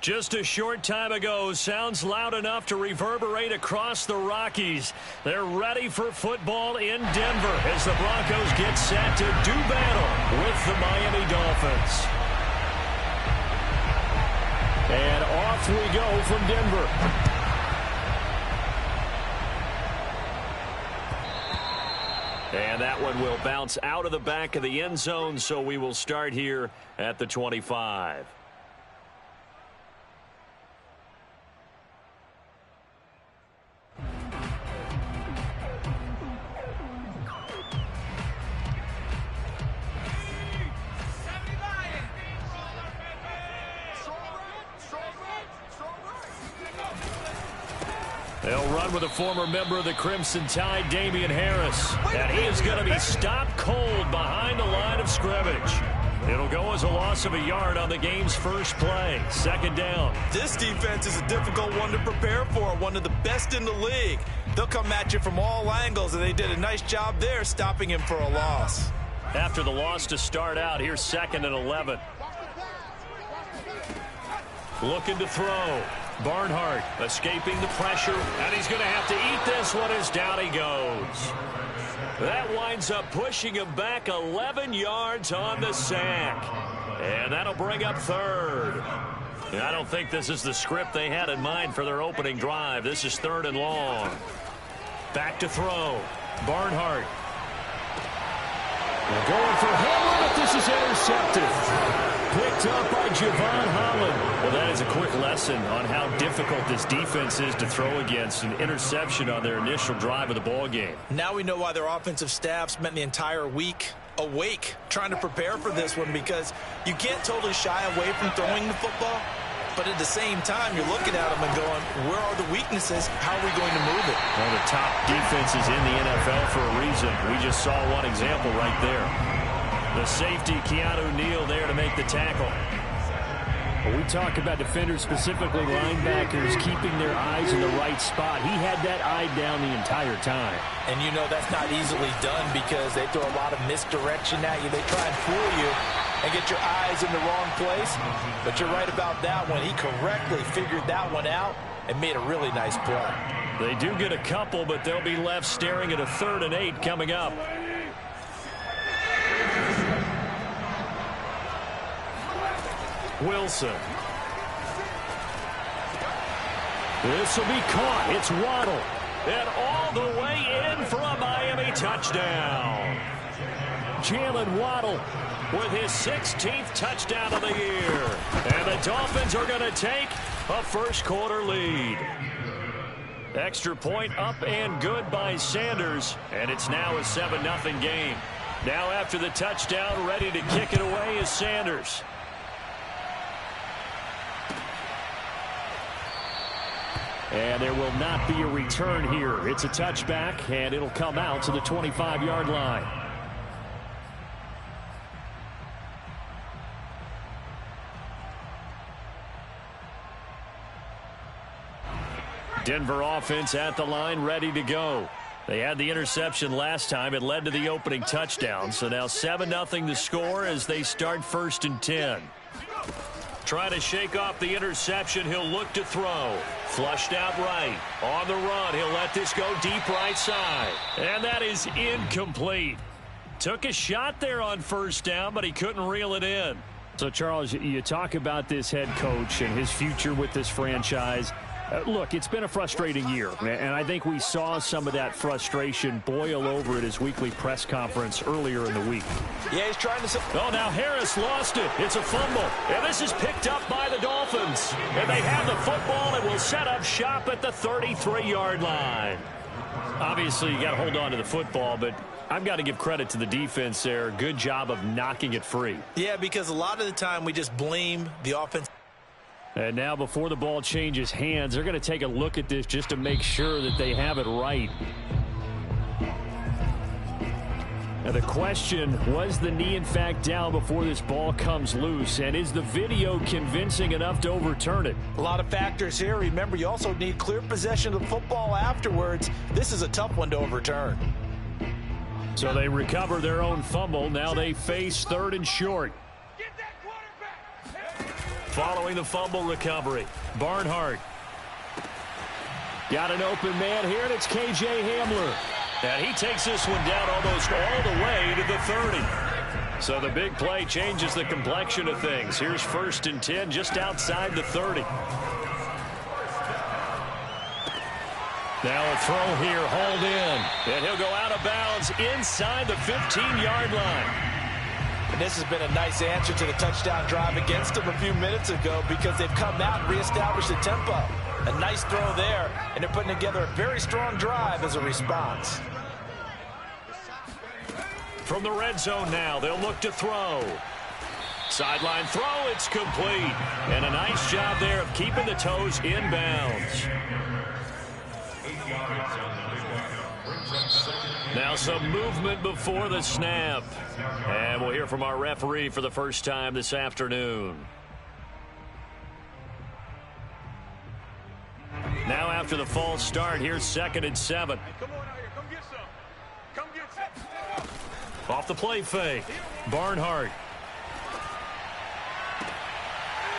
Just a short time ago, sounds loud enough to reverberate across the Rockies. They're ready for football in Denver as the Broncos get set to do battle with the Miami Dolphins. And off we go from Denver. And that one will bounce out of the back of the end zone, so we will start here at the 25. They'll run with a former member of the Crimson Tide, Damian Harris. And he is going to be stopped cold behind the line of scrimmage. It'll go as a loss of a yard on the game's first play. Second down. This defense is a difficult one to prepare for, one of the best in the league. They'll come at you from all angles, and they did a nice job there stopping him for a loss. After the loss to start out, here's 2nd and 11. Looking to throw. Barnhart escaping the pressure, and he's going to have to eat this one as down he goes. That winds up pushing him back 11 yards on the sack. And that'll bring up 3rd. I don't think this is the script they had in mind for their opening drive. This is 3rd and long. Back to throw. Barnhart. They're going for Hamlin, but this is intercepted. Picked up by Javon Holland. Well, that is a quick lesson on how difficult this defense is to throw against. An interception on their initial drive of the ball game. Now we know why their offensive staff spent the entire week awake trying to prepare for this one, because you can't totally shy away from throwing the football. But at the same time, you're looking at them and going, where are the weaknesses? How are we going to move it? One of the top defenses in the NFL for a reason. We just saw one example right there. The safety, Keanu Neal, there to make the tackle. When we talk about defenders, specifically linebackers, keeping their eyes in the right spot. He had that eye down the entire time. And you know that's not easily done, because they throw a lot of misdirection at you. They try and fool you and get your eyes in the wrong place. But you're right about that one. He correctly figured that one out and made a really nice play. They do get a couple, but they'll be left staring at a 3rd and 8 coming up. Wilson. This will be caught. It's Waddle. And all the way in for a Miami touchdown. Jalen Waddle with his 16th touchdown of the year. And the Dolphins are going to take a first-quarter lead. Extra point up and good by Sanders. And it's now a 7-0 game. Now after the touchdown, ready to kick it away is Sanders. And there will not be a return here. It's a touchback, and it'll come out to the 25-yard line. Denver offense at the line, ready to go. They had the interception last time. It led to the opening touchdown. So now 7-0 the score as they start 1st and 10. Trying to shake off the interception. He'll look to throw. Flushed out right. On the run. He'll let this go deep right side. And that is incomplete. Took a shot there on 1st down, but he couldn't reel it in. So, Charles, you talk about this head coach and his future with this franchise. Look, it's been a frustrating year, and I think we saw some of that frustration boil over at his weekly press conference earlier in the week. Yeah, he's trying to... Oh, now Harris lost it. It's a fumble. And this is picked up by the Dolphins. And they have the football and will set up shop at the 33-yard line. Obviously, you got to hold on to the football, but I've got to give credit to the defense there. Good job of knocking it free. Yeah, because a lot of the time we just blame the offense. And now before the ball changes hands, they're going to take a look at this just to make sure that they have it right. Now the question, was the knee in fact down before this ball comes loose? And is the video convincing enough to overturn it? A lot of factors here. Remember, you also need clear possession of the football afterwards. This is a tough one to overturn. So they recover their own fumble. Now they face 3rd and short. following the fumble recovery. Barnhart. Got an open man here, and it's K.J. Hamler. And he takes this one down almost all the way to the 30. So the big play changes the complexion of things. Here's 1st and 10 just outside the 30. Now a throw here, hauled in. And he'll go out of bounds inside the 15-yard line. And this has been a nice answer to the touchdown drive against them a few minutes ago because they've come out and reestablished the tempo. A nice throw there, and they're putting together a very strong drive as a response. From the red zone now, they'll look to throw. Sideline throw, it's complete. And a nice job there of keeping the toes in bounds. Now some movement before the snap. And we'll hear from our referee for the first time this afternoon. Now after the false start, here's 2nd and 7. Come on out here. Come get some. Come get some. Off the play fake. Barnhart.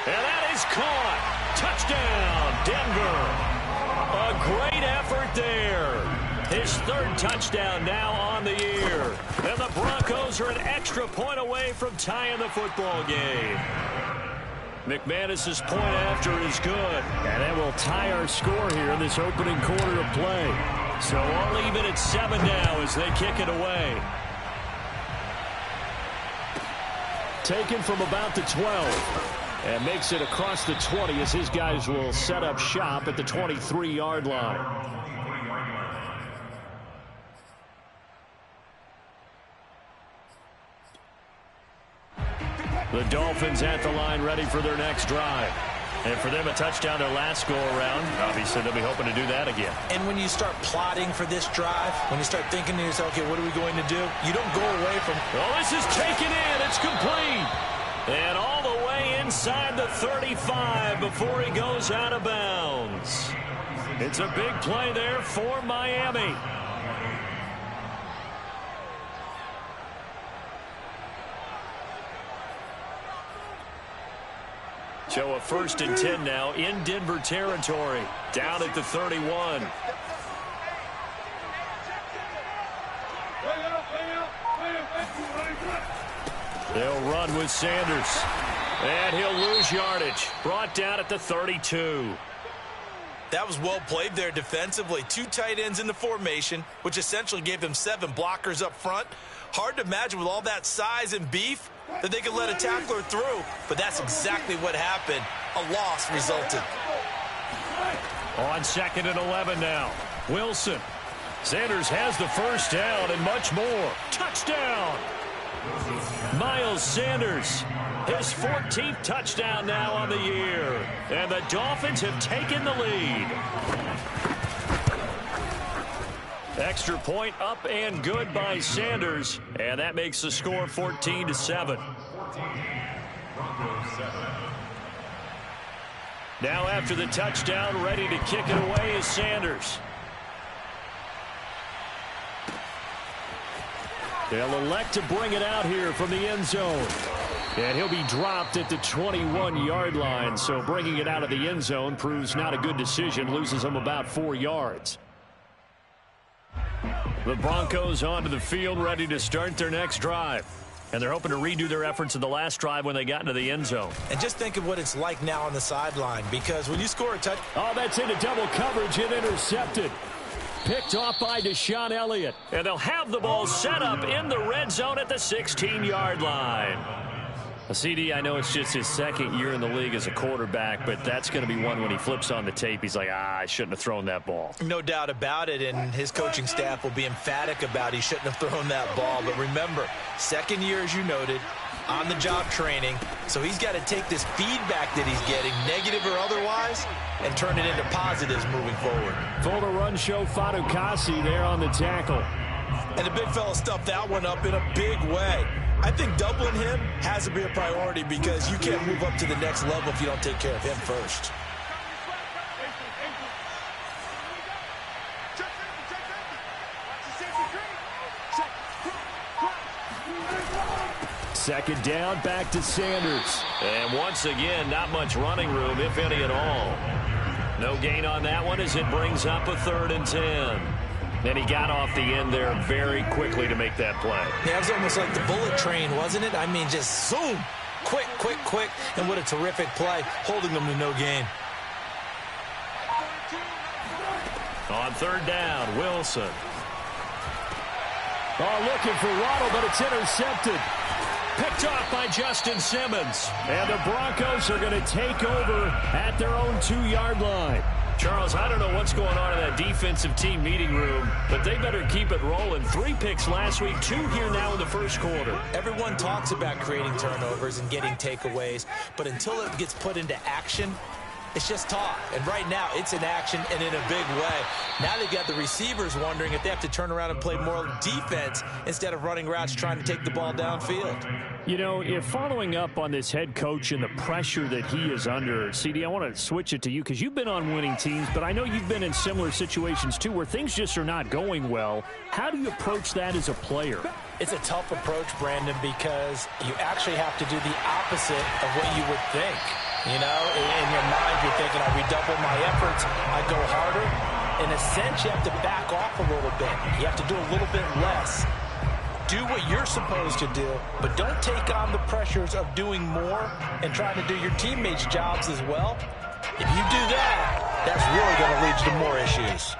And that is caught. Touchdown, Denver. A great effort there. His 3rd touchdown now on the year. And the Broncos are an extra point away from tying the football game. McManus's point after is good. And that will tie our score here in this opening quarter of play. So all even at 7 now as they kick it away. Taken from about the 12. And makes it across the 20 as his guys will set up shop at the 23-yard line. The Dolphins at the line ready for their next drive. And for them, a touchdown their last go-around. Obviously, they'll be hoping to do that again. And when you start plotting for this drive, when you start thinking to yourself, okay, what are we going to do? You don't go away from... Oh, this is taken in. It's complete. And all the way inside the 35 before he goes out of bounds. It's a big play there for Miami. So a 1st and 10 now in Denver territory. Down at the 31. They'll run with Sanders. And he'll lose yardage. Brought down at the 32. That was well played there defensively. 2 tight ends in the formation, which essentially gave them 7 blockers up front. Hard to imagine with all that size and beef that they could let a tackler through, but that's exactly what happened. A loss resulted. On 2nd and 11 now. Wilson. Sanders has the first down and much more. Touchdown! Miles Sanders. His 14th touchdown now on the year. And the Dolphins have taken the lead. Extra point up and good by Sanders. And that makes the score 14-7. Now after the touchdown, ready to kick it away is Sanders. They'll elect to bring it out here from the end zone. And he'll be dropped at the 21-yard line. So bringing it out of the end zone proves not a good decision. Loses him about 4 yards. The Broncos onto the field ready to start their next drive. And they're hoping to redo their efforts in the last drive when they got into the end zone. And just think of what it's like now on the sideline, because when you score a touchdown... Oh, that's into double coverage and intercepted. Picked off by Deshaun Elliott. And they'll have the ball set up in the red zone at the 16-yard line. CD, I know it's just his 2nd year in the league as a quarterback, but that's going to be one when he flips on the tape. He's like, I shouldn't have thrown that ball. No doubt about it, and his coaching staff will be emphatic about he shouldn't have thrown that ball. But remember, 2nd year, as you noted, on-the-job training. So he's got to take this feedback that he's getting, negative or otherwise, and turn it into positives moving forward. Full to run show Fatukasi there on the tackle. And the big fella stuffed that one up in a big way. I think doubling him has to be a priority because you can't move up to the next level if you don't take care of him first. Second down, back to Sanders. And once again, not much running room, if any at all. No gain on that one as it brings up a 3rd and 10. And he got off the end there very quickly to make that play. Yeah, it was almost like the bullet train, wasn't it? I mean, just zoom. Quick, quick, quick. And what a terrific play, holding them to no gain. On 3rd down, Wilson. Oh, looking for Waddle, but it's intercepted. Picked off by Justin Simmons. And the Broncos are going to take over at their own 2-yard line. Charles, I don't know what's going on in that defensive team meeting room, but they better keep it rolling. 3 picks last week, 2 here now in the first quarter. Everyone talks about creating turnovers and getting takeaways, but until it gets put into action, it's just talk. And right now, it's in action and in a big way. Now they've got the receivers wondering if they have to turn around and play more defense instead of running routes trying to take the ball downfield. You know, if following up on this head coach and the pressure that he is under, CD, I want to switch it to you because you've been on winning teams, but I know you've been in similar situations too where things just are not going well. How do you approach that as a player? It's a tough approach, Brandon, because you actually have to do the opposite of what you would think. You know, in your mind, you're thinking, I redouble my efforts, I go harder. In a sense, you have to back off a little bit. You have to do a little bit less. Do what you're supposed to do, but don't take on the pressures of doing more and trying to do your teammates' jobs as well. If you do that, that's really going to lead to more issues.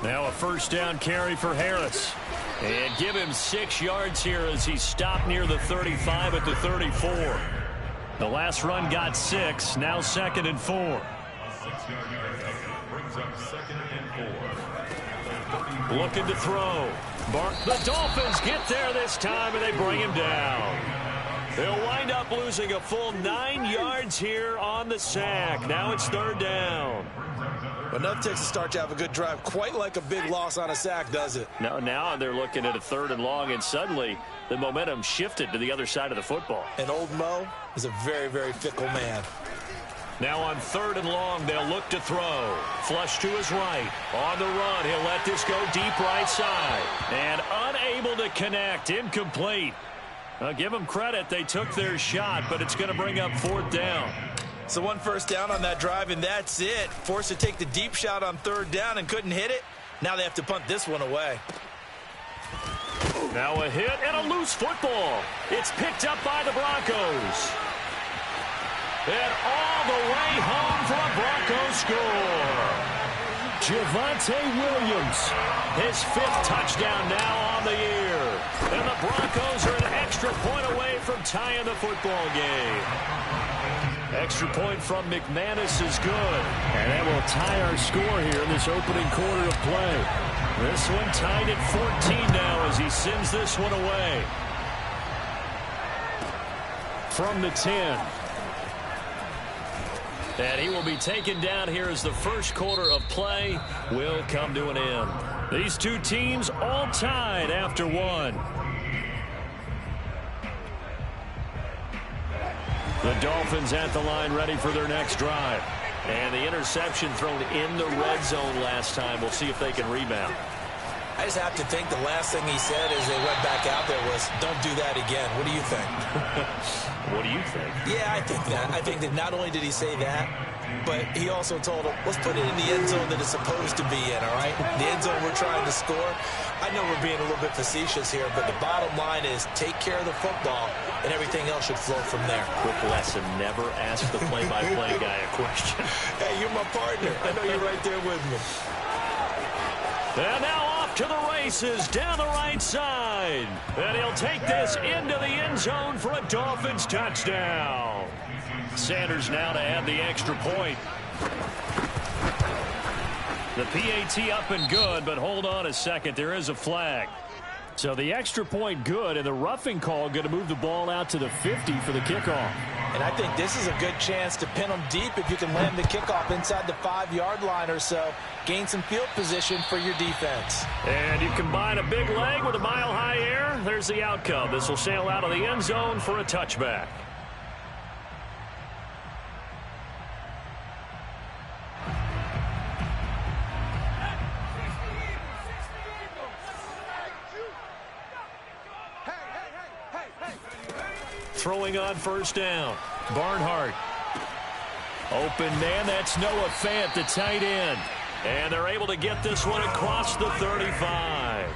Now a 1st down carry for Harris. And give him 6 yards here as he stopped near the 35 at the 34. The last run got 6, now 2nd and 4. Looking to throw. The Dolphins get there this time, and they bring him down. They'll wind up losing a full 9 yards here on the sack. Now it's 3rd down. But enough takes to start to have a good drive. Quite like a big loss on a sack, does it? Now they're looking at a 3rd and long, and suddenly the momentum shifted to the other side of the football. And old Mo is a very, very fickle man. Now on 3rd and long, they'll look to throw. Flush to his right. On the run, he'll let this go deep right side. And unable to connect. Incomplete. Give them credit. They took their shot, but it's going to bring up 4th down. So 1 first down on that drive, and that's it. Forced to take the deep shot on 3rd down and couldn't hit it. Now they have to punt this one away. Now a hit and a loose football. It's picked up by the Broncos. And all the way home for a Broncos score. Javonte Williams. His 5th touchdown now on the year. And the Broncos are an extra point away from tying the football game. Extra point from McManus is good. And that will tie our score here in this opening quarter of play. This one tied at 14 now as he sends this one away. From the 10. And he will be taken down here as the first quarter of play will come to an end. These two teams all tied after 1. The Dolphins at the line ready for their next drive. And the interception thrown in the red zone last time. We'll see if they can rebound. I just have to think the last thing he said as they went back out there was, don't do that again. What do you think? What do you think? Yeah, I think that. I think that not only did he say that, but he also told him, let's put it in the end zone that it's supposed to be in, all right? The end zone we're trying to score. I know we're being a little bit facetious here, but the bottom line is take care of the football, and everything else should flow from there. Quick lesson, never ask the play-by-play guy a question. Hey, you're my partner. I know you're right there with me. And now off to the races down the right side. And he'll take this into the end zone for a Dolphins touchdown. Sanders now to add the extra point. The PAT up and good, but hold on a second. There is a flag. So the extra point good, and the roughing call going to move the ball out to the 50 for the kickoff. And I think this is a good chance to pin them deep if you can land the kickoff inside the 5-yard line or so. Gain some field position for your defense. And you combine a big leg with a mile-high air. There's the outcome. This will sail out of the end zone for a touchback. throwing on first down. Barnhart. Open man, that's Noah Fant, the tight end. And they're able to get this one across the 35.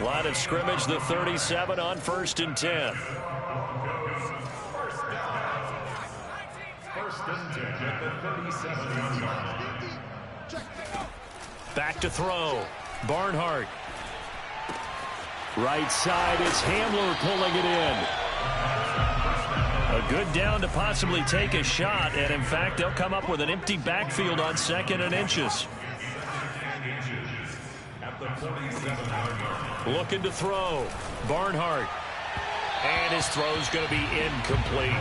Line of scrimmage, the 37 on 1st and 10. Back to throw. Barnhart. Right side, it's Hamler pulling it in. A good down to possibly take a shot, and in fact, they'll come up with an empty backfield on 2nd and inches. Looking to throw. Barnhart. And his throw's going to be incomplete.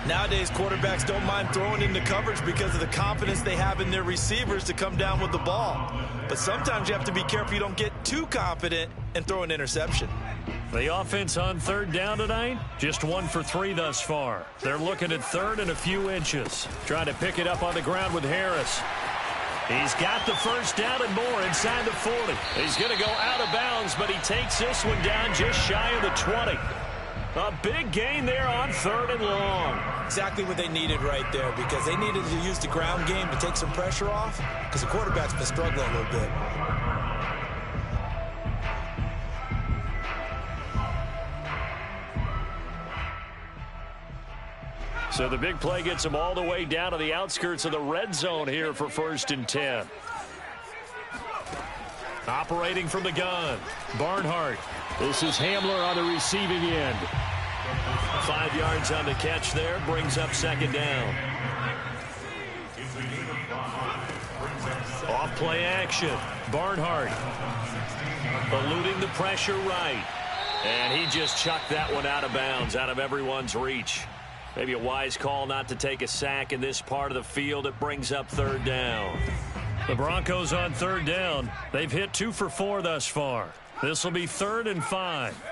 Nowadays, quarterbacks don't mind throwing into coverage because of the confidence they have in their receivers to come down with the ball. But sometimes you have to be careful you don't get too confident and throw an interception. The offense on 3rd down tonight, just 1 for 3 thus far. They're looking at 3rd and a few inches. Trying to pick it up on the ground with Harris. He's got the first down and more inside the 40. He's going to go out of bounds, but he takes this one down just shy of the 20. A big gain there on 3rd and long. Exactly what they needed right there, because they needed to use the ground game to take some pressure off, because the quarterback's been struggling a little bit. So the big play gets them all the way down to the outskirts of the red zone here for 1st and 10. Operating from the gun, Barnhart. This is Hamler on the receiving end. 5 yards on the catch there, brings up 2nd down. Off play action, Barnhart. Eluding the pressure right. And he just chucked that one out of bounds, out of everyone's reach. Maybe a wise call not to take a sack in this part of the field. It brings up 3rd down. The Broncos on 3rd down. They've hit 2 for 4 thus far. This will be 3rd and 5.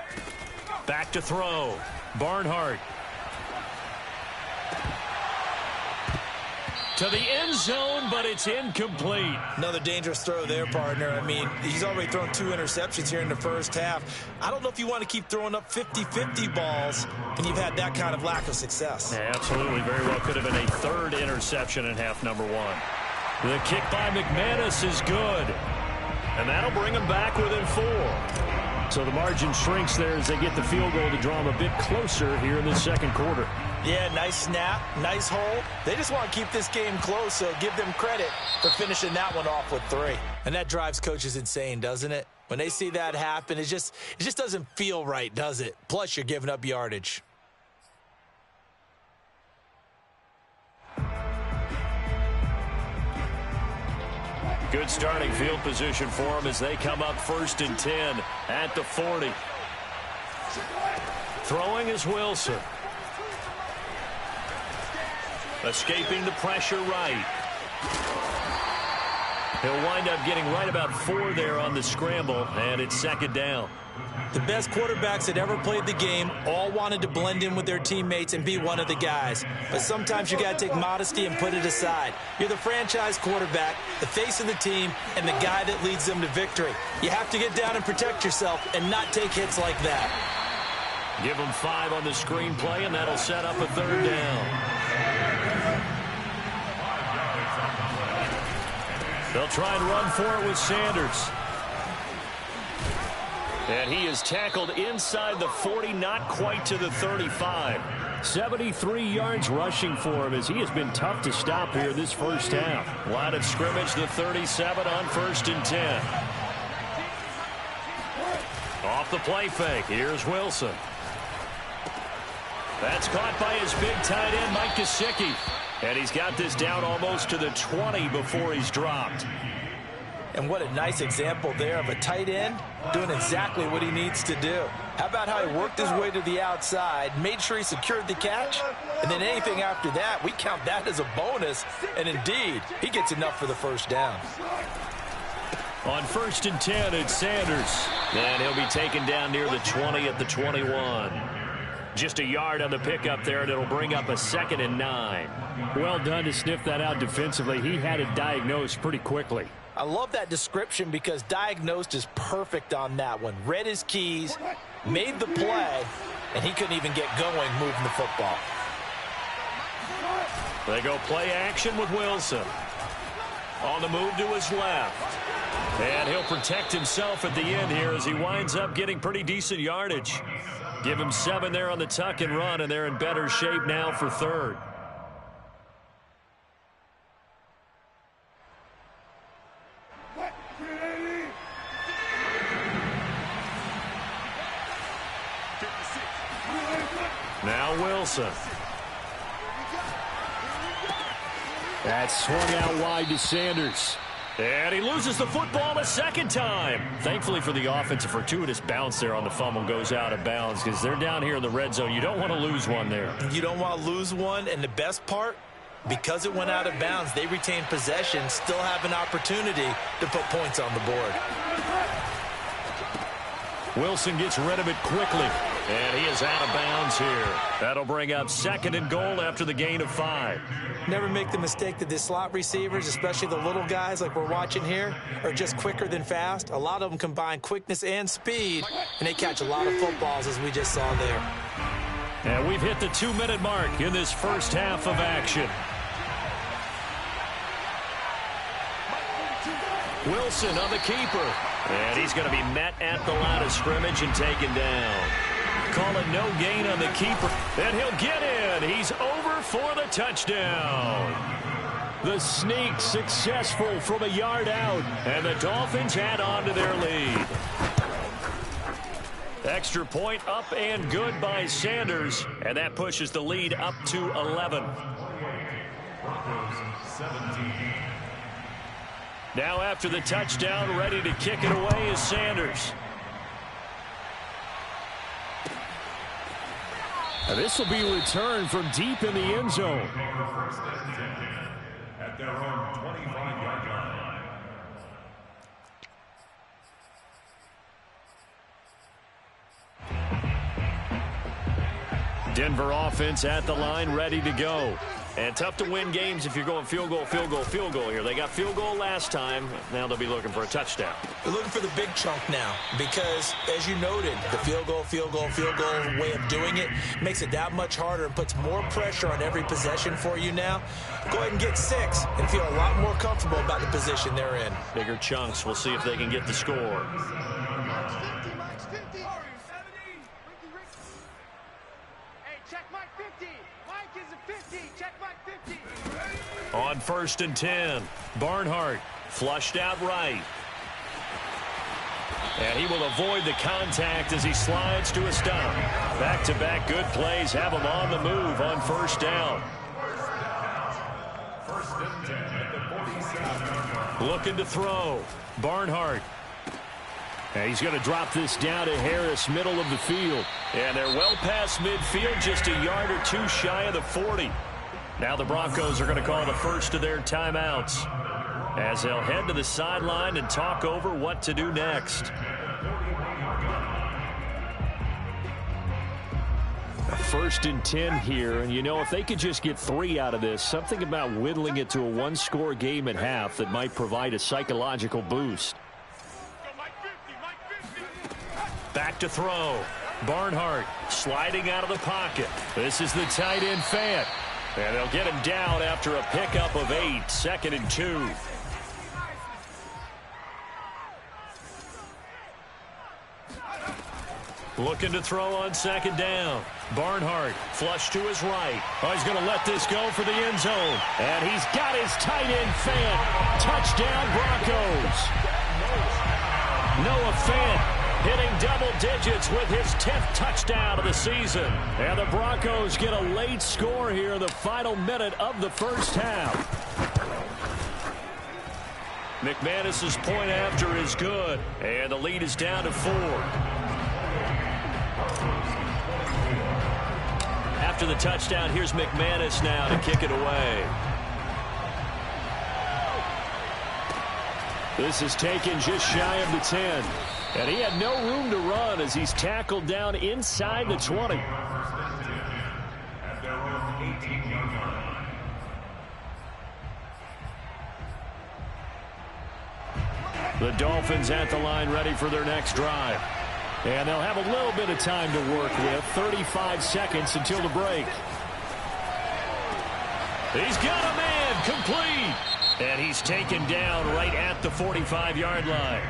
Back to throw. Barnhart. To the end zone, but it's incomplete. Another dangerous throw there, partner. I mean, he's already thrown 2 interceptions here in the first half. I don't know if you want to keep throwing up 50-50 balls when you've had that kind of lack of success. Yeah, absolutely. Very well could have been a 3rd interception in half number 1. The kick by McManus is good. And that'll bring them back within 4. So the margin shrinks there as they get the field goal to draw them a bit closer here in the 2nd quarter. Yeah, nice snap, nice hold. They just want to keep this game close, so give them credit for finishing that one off with 3. And that drives coaches insane, doesn't it? When they see that happen, it just doesn't feel right, does it? Plus, you're giving up yardage. Good starting field position for them as they come up 1st and 10 at the 40. Throwing is Wilson. Escaping the pressure right. He'll wind up getting right about 4 there on the scramble, and it's 2nd down. The best quarterbacks that ever played the game all wanted to blend in with their teammates and be one of the guys. But sometimes you got to take modesty and put it aside. You're the franchise quarterback, the face of the team, and the guy that leads them to victory. You have to get down and protect yourself and not take hits like that. Give them 5 on the screenplay, and that'll set up a 3rd down. They'll try and run for it with Sanders. And he is tackled inside the 40, not quite to the 35. 73 yards rushing for him as he has been tough to stop here this first half. Line of scrimmage, the 37 on 1st and 10. Off the play fake, here's Wilson. That's caught by his big tight end, Mike Gesicki. And he's got this down almost to the 20 before he's dropped. And what a nice example there of a tight end doing exactly what he needs to do. How about how he worked his way to the outside, made sure he secured the catch, and then anything after that, we count that as a bonus. And indeed, he gets enough for the first down. On 1st and 10, it's Sanders. And he'll be taken down near the 20 at the 21. Just a yard on the pickup there, and it'll bring up a 2nd and 9. Well done to sniff that out defensively. He had it diagnosed pretty quickly. I love that description because diagnosed is perfect on that one. Read his keys, made the play, and he couldn't even get going moving the football. They go play action with Wilson. On the move to his left. And he'll protect himself at the end here as he winds up getting pretty decent yardage. Give him 7 there on the tuck and run, and they're in better shape now for third. Now Wilson. That's swung out wide to Sanders. And he loses the football a second time. Thankfully for the offense, a fortuitous bounce there on the fumble goes out of bounds because they're down here in the red zone. You don't want to lose one there. You don't want to lose one, and the best part, because it went out of bounds, they retain possession, still have an opportunity to put points on the board. Wilson gets rid of it quickly, and he is out of bounds here. That'll bring up 2nd and goal after the gain of 5. Never make the mistake that the slot receivers, especially the little guys like we're watching here, are just quicker than fast. A lot of them combine quickness and speed, and they catch a lot of footballs, as we just saw there. And we've hit the 2-minute mark in this first half of action. Wilson on the keeper. And he's going to be met at the line of scrimmage and taken down. Call it no gain on the keeper. And he'll get in. He's over for the touchdown. The sneak successful from a yard out. And the Dolphins add on to their lead. Extra point up and good by Sanders. And that pushes the lead up to 11. Now after the touchdown, ready to kick it away is Sanders. Now this will be returned from deep in the end zone. At their own 25-yard line. Denver offense at the line, ready to go. And tough to win games if you're going field goal, field goal, field goal here. They got field goal last time. Now they'll be looking for a touchdown. They're looking for the big chunk now because, as you noted, the field goal way of doing it makes it that much harder and puts more pressure on every possession for you now. Go ahead and get 6 and feel a lot more comfortable about the position they're in. Bigger chunks. We'll see if they can get the score. On 1st and 10, Barnhart flushed out right. And he will avoid the contact as he slides to a stop. Back-to-back good plays have him on the move on 1st down. Looking to throw. Barnhart. And he's going to drop this down to Harris, middle of the field. And they're well past midfield, just a yard or 2 shy of the 40. Now the Broncos are going to call the first of their timeouts as they'll head to the sideline and talk over what to do next. 1st and 10 here, and you know, if they could just get 3 out of this, something about whittling it to a 1-score game at half that might provide a psychological boost. Back to throw. Barnhart sliding out of the pocket. This is the tight end Fant. And they'll get him down after a pickup of 8, 2nd and 2. Looking to throw on 2nd down. Barnhart flush to his right. Oh, he's going to let this go for the end zone. And he's got his tight end Fant. Touchdown Broncos. Noah Fant hitting double digits with his 10th touchdown of the season. And the Broncos get a late score here in the final minute of the first half. McManus's point after is good. And the lead is down to 4. After the touchdown, here's McManus now to kick it away. This is taken just shy of the 10. And he had no room to run as he's tackled down inside the 20. At their own 18-yard line. The Dolphins at the line ready for their next drive. And they'll have a little bit of time to work with. 35 seconds until the break. He's got a man complete. And he's taken down right at the 45-yard line.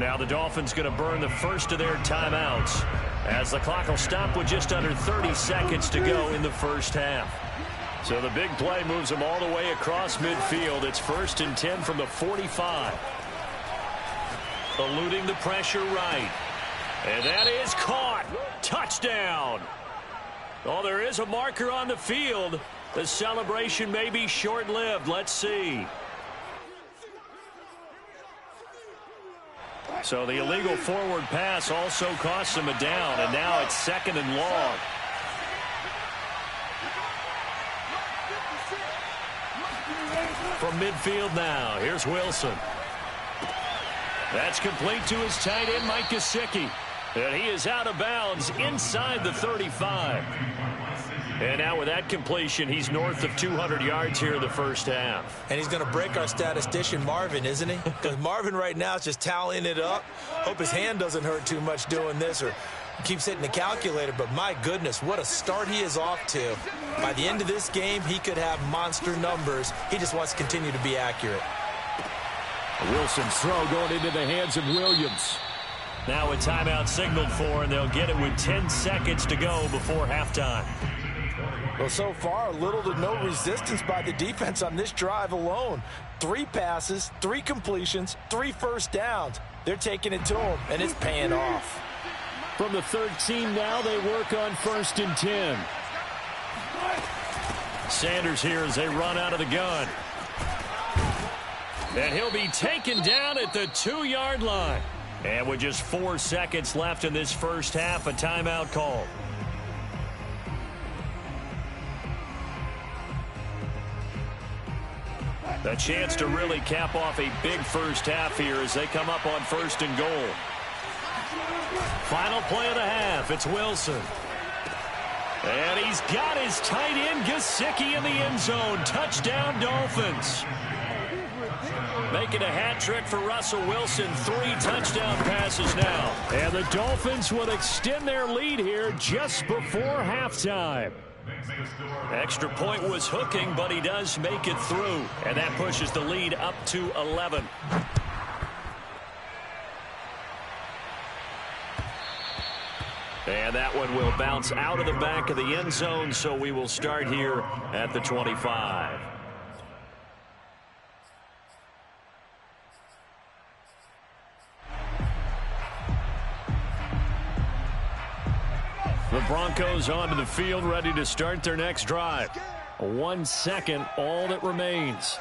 Now the Dolphins going to burn the first of their timeouts as the clock will stop with just under 30 seconds to go in the first half. So the big play moves them all the way across midfield. It's 1st and 10 from the 45. Eluding the pressure right. And that is caught. Touchdown. Oh, there is a marker on the field. The celebration may be short-lived. Let's see. So the illegal forward pass also costs him a down, and now it's 2nd and long. From midfield now, here's Wilson. That's complete to his tight end, Mike Gesicki. And he is out of bounds inside the 35. And now with that completion, he's north of 200 yards here in the first half. And he's going to break our statistician, Marvin, isn't he? Because Marvin right now is just tallying it up. Hope his hand doesn't hurt too much doing this or keeps hitting the calculator. But my goodness, what a start he is off to. By the end of this game, he could have monster numbers. He just wants to continue to be accurate. Wilson's throw going into the hands of Williams. Now a timeout signaled for, and they'll get it with 10 seconds to go before halftime. Well, so far, little to no resistance by the defense on this drive alone. 3 passes, 3 completions, 3 first downs. They're taking it to him, and it's paying off. From the 13 now, they work on 1st and 10. Sanders here as they run out of the gun. And he'll be taken down at the 2-yard line. And with just 4 seconds left in this first half, a timeout call. A chance to really cap off a big first half here as they come up on 1st and goal. Final play of the half. It's Wilson. And he's got his tight end Gesicki in the end zone. Touchdown, Dolphins. Making a hat trick for Russell Wilson. 3 touchdown passes now. And the Dolphins will extend their lead here just before halftime. Extra point was hooking, but he does make it through. And that pushes the lead up to 11. And that one will bounce out of the back of the end zone, so we will start here at the 25. The Broncos onto the field, ready to start their next drive. 1 second, all that remains.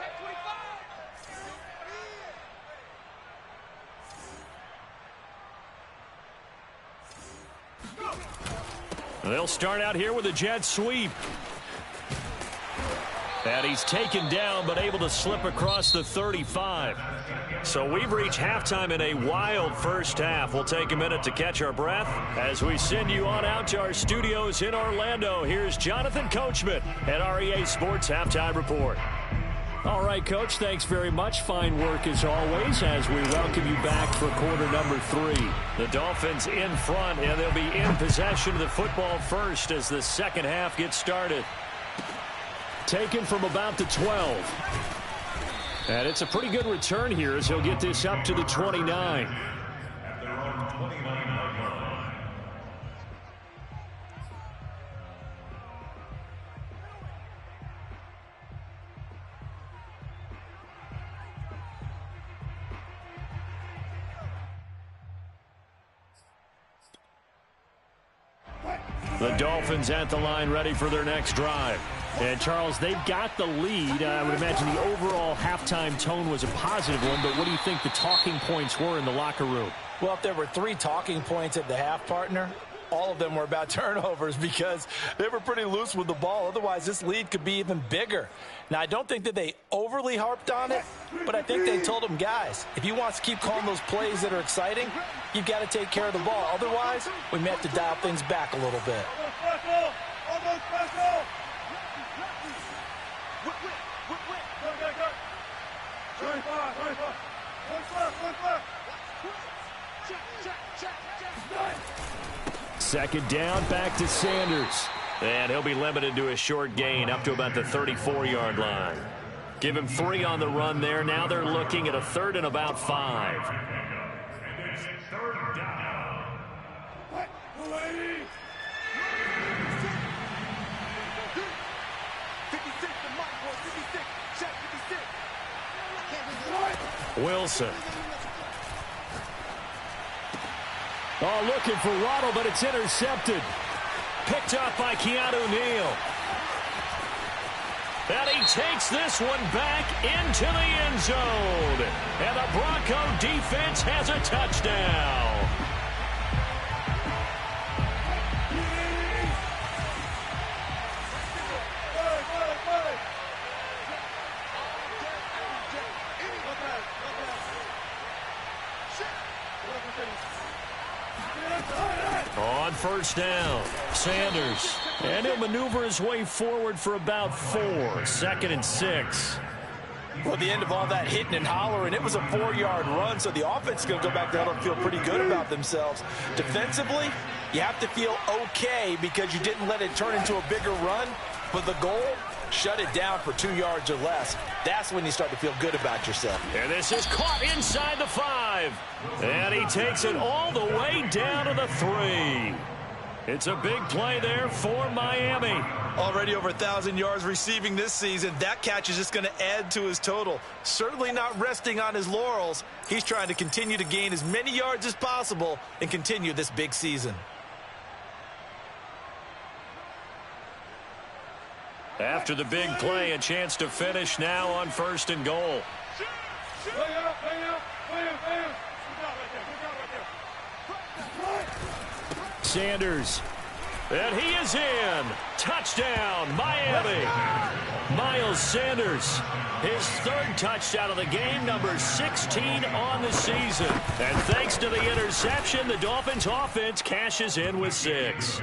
They'll start out here with a jet sweep. And he's taken down, but able to slip across the 35. So we've reached halftime in a wild first half. We'll take a minute to catch our breath as we send you on out to our studios in Orlando. Here's Jonathan Coachman at REA Sports Halftime Report. All right, Coach, thanks very much. Fine work as always as we welcome you back for quarter number 3. The Dolphins in front, and they'll be in possession of the football first as the second half gets started. Taken from about the 12. And it's a pretty good return here as he'll get this up to the 29. The Dolphins at the line ready for their next drive. And, Charles, they've got the lead. I would imagine the overall halftime tone was a positive one, but what do you think the talking points were in the locker room? Well, if there were 3 talking points at the half, partner, all of them were about turnovers because they were pretty loose with the ball. Otherwise, this lead could be even bigger. Now, I don't think that they overly harped on it, but I think they told them, guys, if you want to keep calling those plays that are exciting, you've got to take care of the ball. Otherwise, we may have to dial things back a little bit. Second down, back to Sanders. And he'll be limited to a short gain up to about the 34-yard line. Give him 3 on the run there. Now they're looking at a 3rd and about 5. Wilson. Oh, looking for Waddle, but it's intercepted. Picked up by Keanu Neal. And he takes this one back into the end zone. And the Bronco defense has a touchdown. On first down, Sanders. And he'll maneuver his way forward for about 4. 2nd and 6. Well, the end of all that hitting and hollering, it was a 4-yard run, so the offense is going to go back there and feel pretty good about themselves. Defensively, you have to feel okay because you didn't let it turn into a bigger run, but the goal, shut it down for 2 yards or less. That's when you start to feel good about yourself. And this is caught inside the 5. And he takes it all the way down to the 3. It's a big play there for Miami. Already over 1,000 yards receiving this season. That catch is just going to add to his total. Certainly not resting on his laurels. He's trying to continue to gain as many yards as possible and continue this big season. After the big play, a chance to finish now on 1st and goal. Sanders. And he is in. Touchdown, Miami. Miles Sanders, his 3rd touchdown of the game, number 16 on the season. And thanks to the interception, the Dolphins offense cashes in with 6.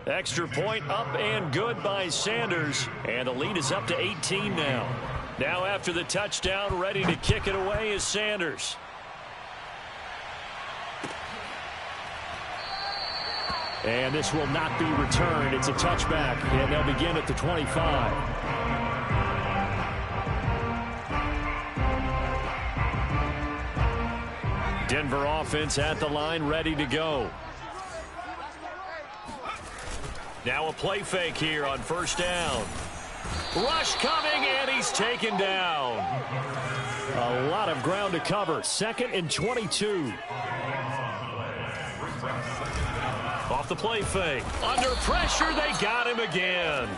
Extra point up and good by Sanders. And the lead is up to 18 now. Now after the touchdown, ready to kick it away is Sanders. And this will not be returned. It's a touchback, and they'll begin at the 25. Denver offense at the line, ready to go. Now a play fake here on 1st down. Rush coming, and he's taken down. A lot of ground to cover. 2nd and 22. Off the play fake. Under pressure, they got him again.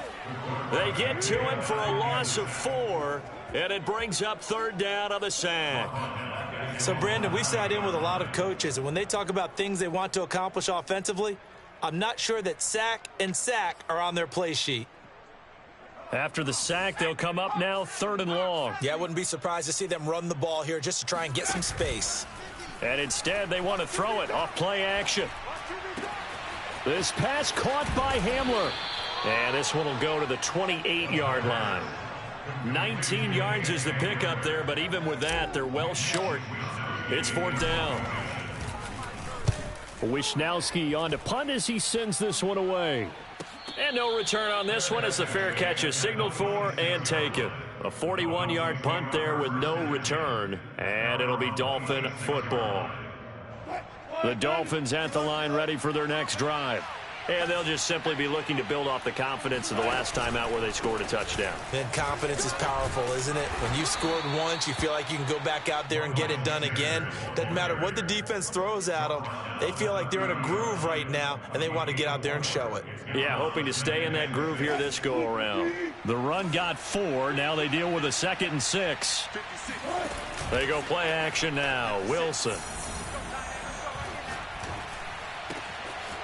They get to him for a loss of 4, and it brings up 3rd down on the sack. So, Brandon, we sat in with a lot of coaches, and when they talk about things they want to accomplish offensively, I'm not sure that sack and sack are on their play sheet. After the sack, they'll come up now 3rd and long. Yeah, I wouldn't be surprised to see them run the ball here just to try and get some space. And instead, they want to throw it off play action. This pass caught by Hamler. And this one will go to the 28-yard line. 19 yards is the pickup there, but even with that, they're well short. It's 4th down. Wisnowski on to punt as he sends this one away. And no return on this one as the fair catch is signaled for and taken. A 41-yard punt there with no return. And it'll be Dolphin football. The Dolphins at the line ready for their next drive. And they'll just simply be looking to build off the confidence of the last time out where they scored a touchdown. And confidence is powerful, isn't it? When you scored once, you feel like you can go back out there and get it done again. Doesn't matter what the defense throws at them. They feel like they're in a groove right now, and they want to get out there and show it. Yeah, hoping to stay in that groove here this go-around. The run got 4. Now they deal with a 2nd and 6. They go play action now. Wilson.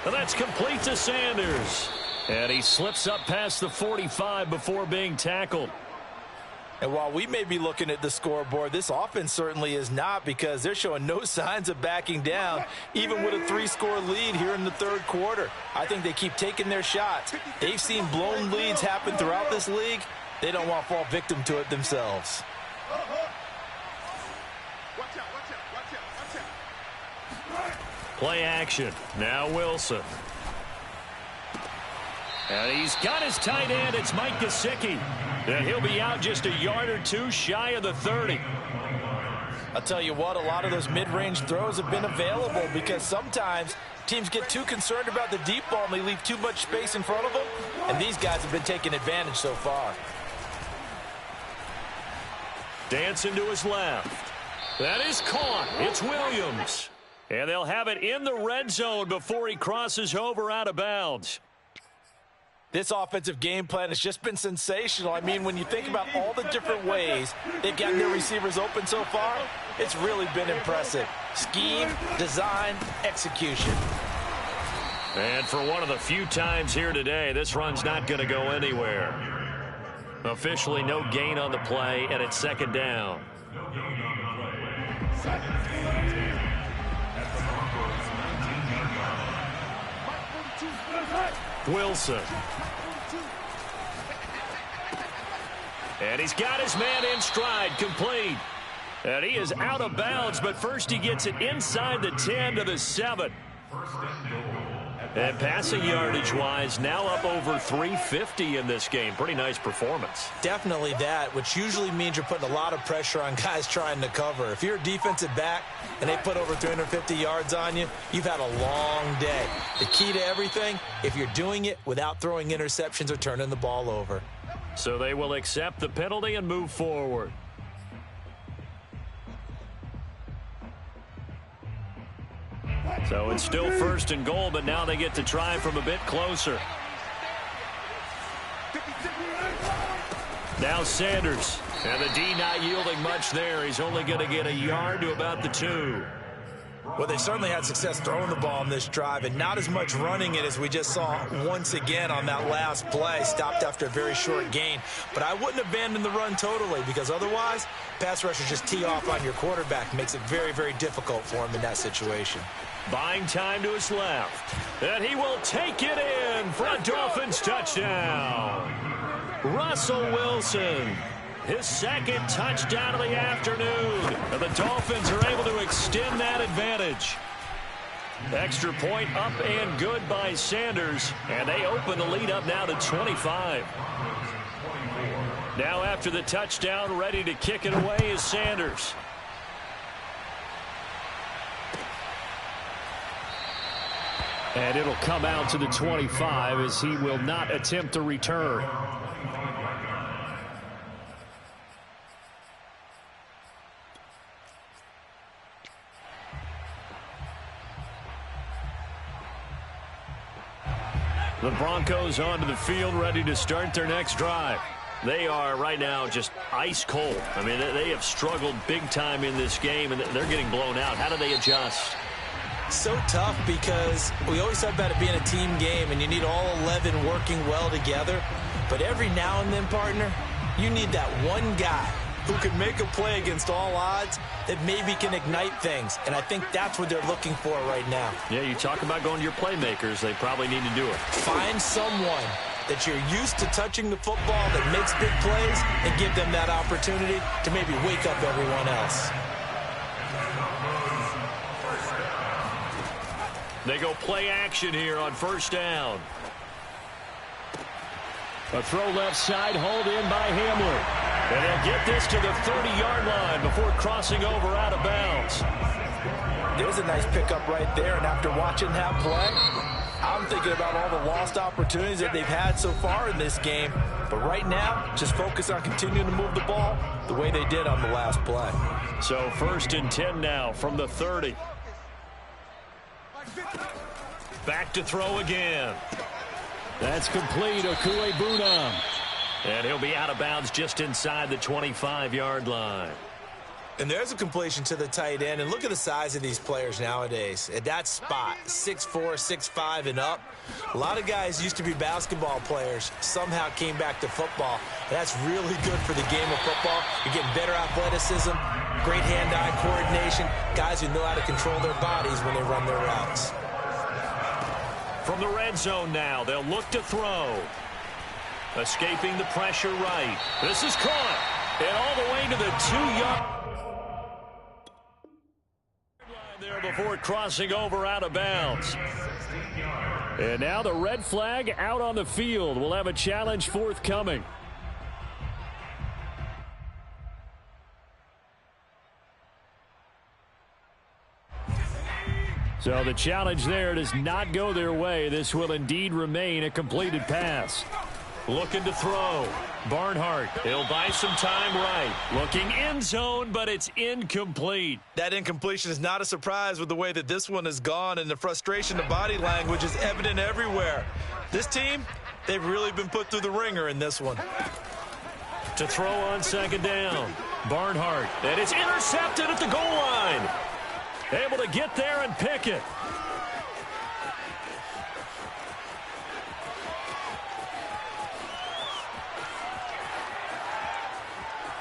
And that's complete to Sanders. And he slips up past the 45 before being tackled. And while we may be looking at the scoreboard, this offense certainly is not, because they're showing no signs of backing down, even with a 3-score lead here in the 3rd quarter. I think they keep taking their shots. They've seen blown leads happen throughout this league. They don't want to fall victim to it themselves. Play action. Now Wilson. And he's got his tight end. It's Mike Gesicki. And he'll be out just a yard or two shy of the 30. I'll tell you what, a lot of those mid-range throws have been available because sometimes teams get too concerned about the deep ball and they leave too much space in front of them. And these guys have been taking advantage so far. Dancing to his left. That is caught. It's Williams. And they'll have it in the red zone before he crosses over out of bounds. This offensive game plan has just been sensational. I mean, when you think about all the different ways they've gotten their receivers open so far, it's really been impressive. Scheme, design, execution. And for one of the few times here today, this run's not going to go anywhere. Officially no gain on the play, and it's second down. Wilson. And he's got his man in stride, complete. And he is out of bounds, but first he gets it inside the 10 to the 7. And passing yardage-wise, now up over 350 in this game. Pretty nice performance. Definitely that, which usually means you're putting a lot of pressure on guys trying to cover. If you're a defensive back and they put over 350 yards on you, you've had a long day. The key to everything, if you're doing it without throwing interceptions or turning the ball over. So they will accept the penalty and move forward. So it's still first and goal, but now they get to try from a bit closer. Now Sanders. And the D not yielding much there. He's only going to get a yard to about the 2. Well, they certainly had success throwing the ball on this drive and not as much running it as we just saw once again on that last play. Stopped after a very short gain. But I wouldn't abandon the run totally because otherwise, pass rushers just tee off on your quarterback. Makes it very, very difficult for him in that situation. Buying time to his left. And he will take it in for a Dolphins touchdown. Russell Wilson. His second touchdown of the afternoon. And the Dolphins are able to extend that advantage. Extra point up and good by Sanders. And they open the lead up now to 25. Now after the touchdown, ready to kick it away is Sanders. And it'll come out to the 25 as he will not attempt to return. The Broncos onto the field, ready to start their next drive. They are right now just ice cold. I mean, they have struggled big time in this game, and they're getting blown out. How do they adjust? So tough because we always talk about it being a team game, and you need all 11 working well together. But every now and then, partner, you need that one guy who can make a play against all odds that maybe can ignite things. And I think that's what they're looking for right now. Yeah, you talk about going to your playmakers. They probably need to do it. Find someone that you're used to touching the football that makes big plays and give them that opportunity to maybe wake up everyone else. They go play action here on first down. A throw left side, hauled in by Hamler. And they'll get this to the 30-yard line before crossing over out of bounds. There's a nice pickup right there, and after watching that play, I'm thinking about all the lost opportunities that they've had so far in this game. But right now, just focus on continuing to move the ball the way they did on the last play. So first and 10 now from the 30. Back to throw again. That's complete. Okuegbunam. And he'll be out of bounds just inside the 25-yard line. And there's a completion to the tight end. And look at the size of these players nowadays. At that spot, 6'4", 6'5", and up. A lot of guys used to be basketball players, somehow came back to football. And that's really good for the game of football. You're getting better athleticism, great hand-eye coordination, guys who know how to control their bodies when they run their routes. From the red zone now, they'll look to throw. Escaping the pressure right. This is caught. And all the way to the 2-yard line there before crossing over out of bounds. And now the red flag out on the field. We'll have a challenge forthcoming. So the challenge there does not go their way. This will indeed remain a completed pass. Looking to throw. Barnhart. He'll buy some time right. Looking end zone, but it's incomplete. That incompletion is not a surprise with the way that this one has gone, and the frustration, the body language is evident everywhere. This team, they've really been put through the ringer in this one. To throw on second down. Barnhart. And it's intercepted at the goal line. Able to get there and pick it.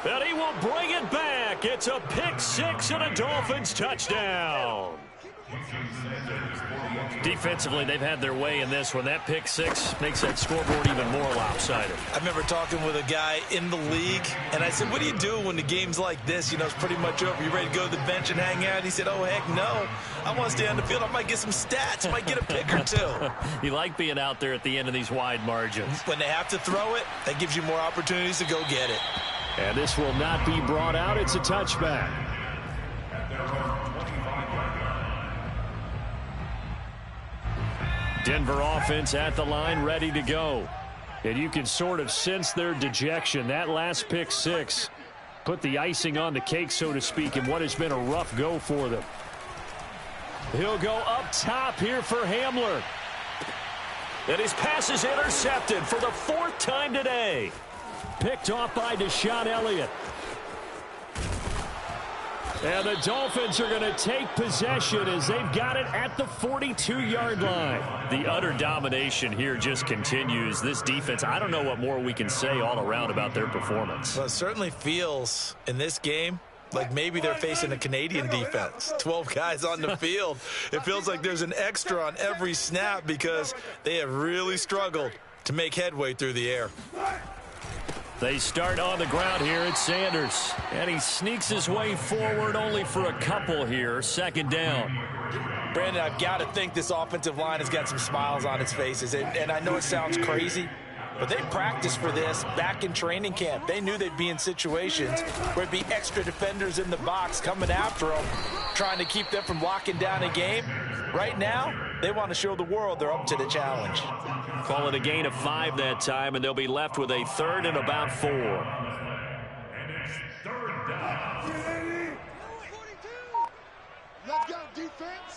And he will bring it back. It's a pick six and a Dolphins touchdown. Defensively, they've had their way in this one. That pick six makes that scoreboard even more lopsided. I remember talking with a guy in the league, and I said, what do you do when the game's like this? You know, it's pretty much over. You ready to go to the bench and hang out? He said, oh, heck no. I want to stay on the field. I might get some stats. I might get a pick or two. You like being out there at the end of these wide margins. When they have to throw it, that gives you more opportunities to go get it. And this will not be brought out. It's a touchback. Denver offense at the line, ready to go. And you can sort of sense their dejection. That last pick six put the icing on the cake, so to speak, in what has been a rough go for them. He'll go up top here for Hamler. And his pass is intercepted for the fourth time today. Picked off by Deshaun Elliott. And the Dolphins are going to take possession as they've got it at the 42-yard line. The utter domination here just continues. This defense, I don't know what more we can say all around about their performance. Well, it certainly feels in this game like maybe they're facing a Canadian defense. 12 guys on the field. It feels like there's an extra on every snap because they have really struggled to make headway through the air. They start on the ground here at Sanders. And he sneaks his way forward only for a couple here. Second down. Brandon, I've got to think this offensive line has got some smiles on its faces. And I know it sounds crazy, but they practiced for this back in training camp. They knew they'd be in situations where it'd be extra defenders in the box coming after them, trying to keep them from locking down a game. Right now, they want to show the world they're up to the challenge. Call it a gain of 5 that time, and they'll be left with a third and about 4. And it's third down. Let's go, defense.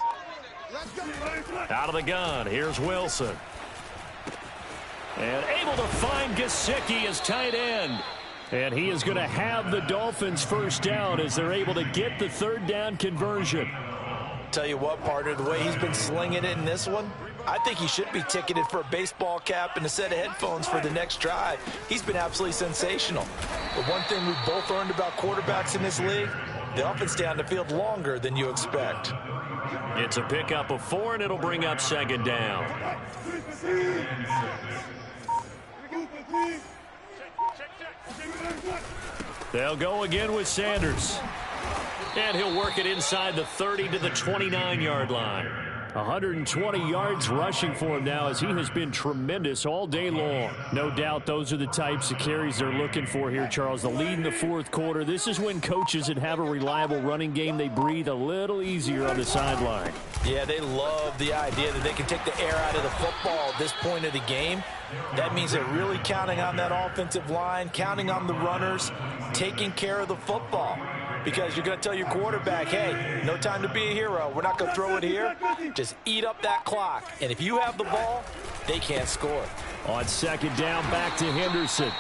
Let's go. Out of the gun, here's Wilson. And able to find Gesicki as tight end. And he is going to have the Dolphins first down as they're able to get the third down conversion. Tell you what, partner, the way he's been slinging it in this one, I think he should be ticketed for a baseball cap and a set of headphones for the next drive. He's been absolutely sensational. But one thing we've both learned about quarterbacks in this league, they often stay on the field longer than you expect. It's a pickup of 4, and it'll bring up second down. They'll go again with Sanders. And he'll work it inside the 30 to the 29-yard line. 120 yards rushing for him now as he has been tremendous all day long. No doubt those are the types of carries they're looking for here, Charles. The lead in the fourth quarter. This is when coaches that have a reliable running game, they breathe a little easier on the sideline. Yeah, they love the idea that they can take the air out of the football at this point of the game. That means they're really counting on that offensive line, counting on the runners, taking care of the football. Because you're going to tell your quarterback, hey, no time to be a hero. We're not going to throw it here. Just eat up that clock. And if you have the ball, they can't score. On second down, back to Henderson.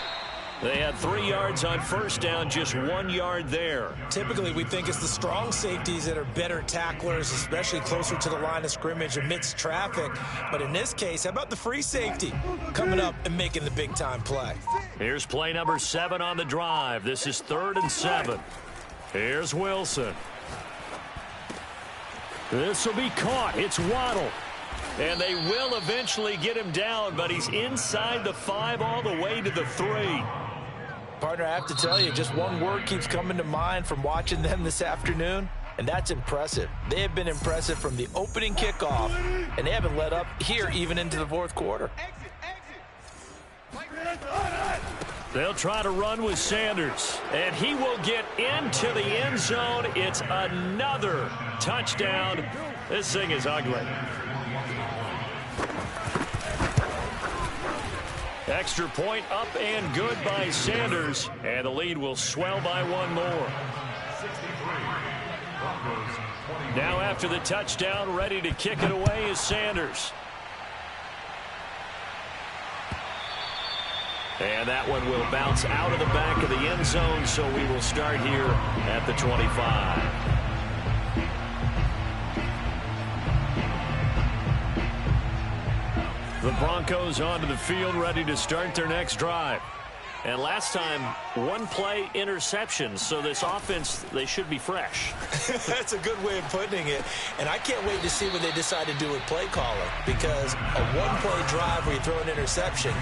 They had 3 yards on first down, just 1 yard there. Typically, we think it's the strong safeties that are better tacklers, especially closer to the line of scrimmage amidst traffic. But in this case, how about the free safety coming up and making the big-time play? Here's play number 7 on the drive. This is 3rd and 7. Here's Wilson. This will be caught. It's Waddle. And they will eventually get him down, but he's inside the 5 all the way to the 3. Partner, I have to tell you, just one word keeps coming to mind from watching them this afternoon. and that's impressive. They have been impressive from the opening kickoff, and they haven't let up here even into the fourth quarter. They'll try to run with Sanders, and he will get into the end zone. It's another touchdown. This thing is ugly. Extra point up and good by Sanders, and the lead will swell by one more. Now after the touchdown, ready to kick it away is Sanders. And that one will bounce out of the back of the end zone, so we will start here at the 25. The Broncos onto the field, ready to start their next drive. And last time, one play interception, so this offense, they should be fresh. That's a good way of putting it. And I can't wait to see what they decide to do with play caller, because a one-play drive where you throw an interception,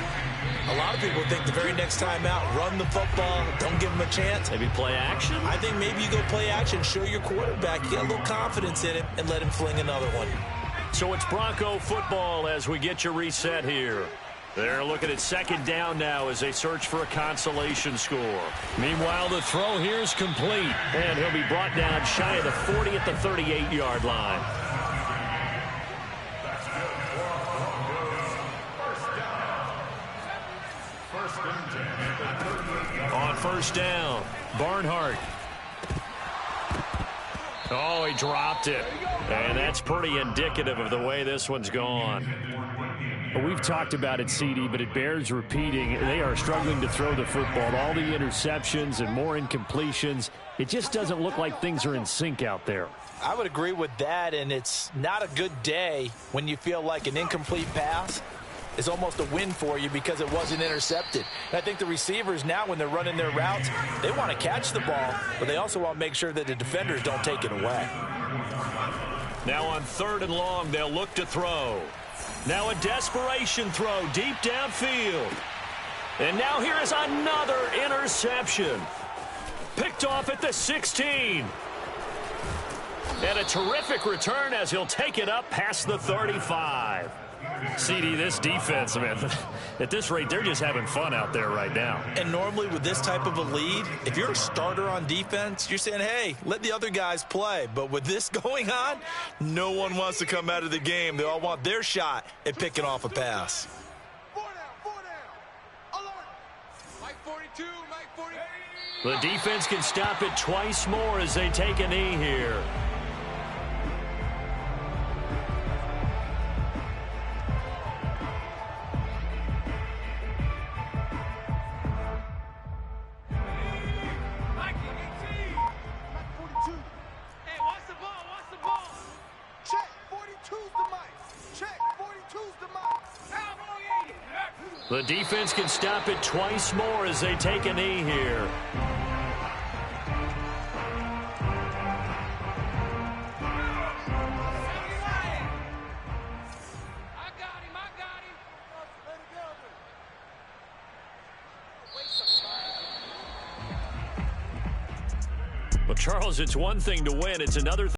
a lot of people think the very next time out, run the football, don't give them a chance. Maybe play action? I think maybe you go play action, show your quarterback, get a little confidence in him, and let him fling another one. So it's Bronco football as we get you reset here. They're looking at second down now as they search for a consolation score. Meanwhile, the throw here is complete, and he'll be brought down shy of the 40 at the 38-yard line. On first down, Barnhart. Oh, he dropped it. And that's pretty indicative of the way this one's gone. We've talked about it, CD, but it bears repeating. They are struggling to throw the football. All the interceptions and more incompletions. It just doesn't look like things are in sync out there. I would agree with that, and it's not a good day when you feel like an incomplete pass is almost a win for you because it wasn't intercepted. And I think the receivers now, when they're running their routes, they want to catch the ball, but they also want to make sure that the defenders don't take it away. Now on third and long, they'll look to throw. Now a desperation throw deep downfield. And now here is another interception. Picked off at the 16. And a terrific return as he'll take it up past the 35. CD, this defense, man, at this rate, they're just having fun out there right now. And normally with this type of a lead, if you're a starter on defense, you're saying, hey, let the other guys play. But with this going on, no one wants to come out of the game. They all want their shot at picking off a pass. 4 down. Alert. Mike 42, Mike 40. The defense can stop it twice more as they take a knee here. The defense can stop it twice more as they take a knee here. Well, Charles, it's one thing to win. It's another thing.